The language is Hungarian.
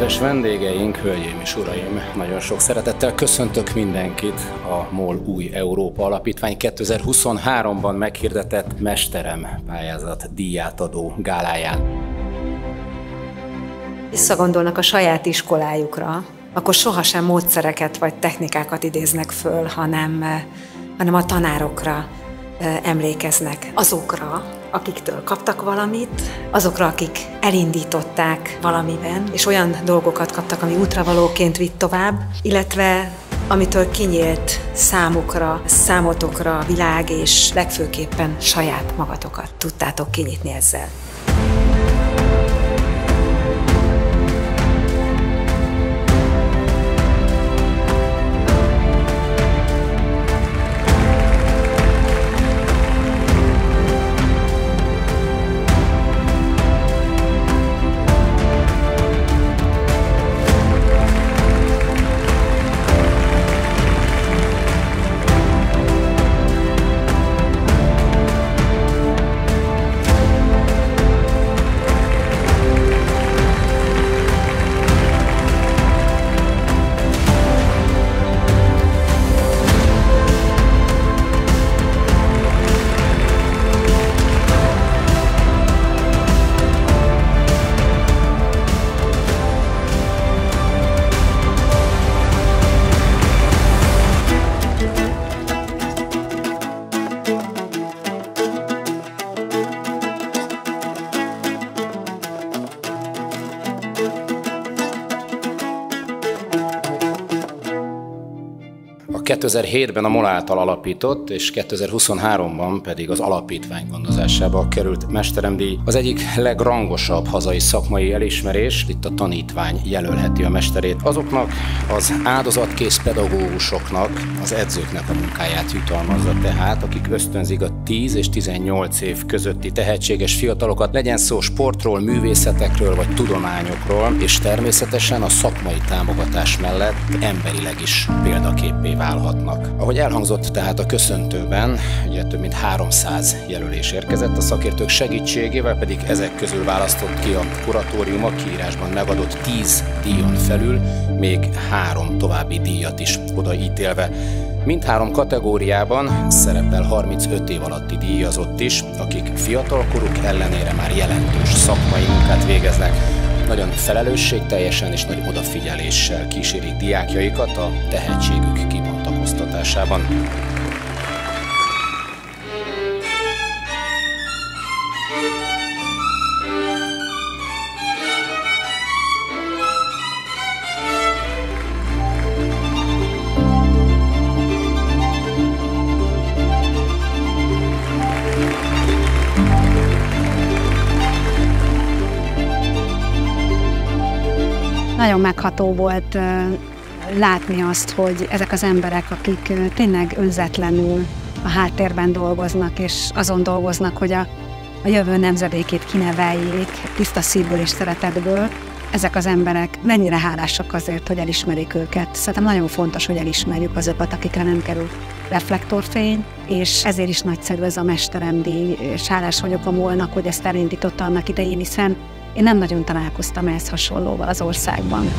Kedves vendégeink, hölgyeim és uraim, nagyon sok szeretettel köszöntök mindenkit a MOL Új Európa Alapítvány 2023-ban meghirdetett Mesterem pályázat díjátadó gáláján. Visszagondolnak a saját iskolájukra, akkor sohasem módszereket vagy technikákat idéznek föl, hanem a tanárokra emlékeznek, azokra, akiktől kaptak valamit, azokra, akik elindították valamiben, és olyan dolgokat kaptak, ami útravalóként vitt tovább, illetve amitől kinyílt számotokra a világ, és legfőképpen saját magatokat tudtátok kinyitni ezzel. A 2007-ben a MOL által alapított, és 2023-ban pedig az alapítvány gondozásába került mesteremdíj az egyik legrangosabb hazai szakmai elismerés. Itt a tanítvány jelölheti a mesterét. Azoknak az áldozatkész pedagógusoknak, az edzőknek a munkáját jutalmazza tehát, akik ösztönzik a 10 és 18 év közötti tehetséges fiatalokat, legyen szó sportról, művészetekről vagy tudományokról, és természetesen a szakmai támogatás mellett emberileg is példaképpé válhatnak. Ahogy elhangzott tehát a köszöntőben, ugye több mint 300 jelölés érkezett, a szakértők segítségével pedig ezek közül választott ki a kuratórium a kiírásban megadott 10 díjon felül még 3 további díjat is odaítélve. Mindhárom kategóriában szerepel 35 év alatti díjazott is, akik fiatalkoruk ellenére már jelentős szakmai munkát végeznek. Nagyon felelősségteljesen és nagy odafigyeléssel kísérik diákjaikat a tehetségük kibontakoztatásában. Nagyon megható volt látni azt, hogy ezek az emberek, akik tényleg önzetlenül a háttérben dolgoznak, és azon dolgoznak, hogy a jövő nemzedékét kineveljék tiszta szívből és szeretetből, ezek az emberek mennyire hálásak azért, hogy elismerik őket. Szerintem nagyon fontos, hogy elismerjük azokat, akikre nem kerül reflektorfény, és ezért is nagyszerű ez a mesteremdíj, és hálás vagyok a MOL-nak, hogy ezt elindította annak idején, hiszen én nem nagyon találkoztam ehhez hasonlóval az országban.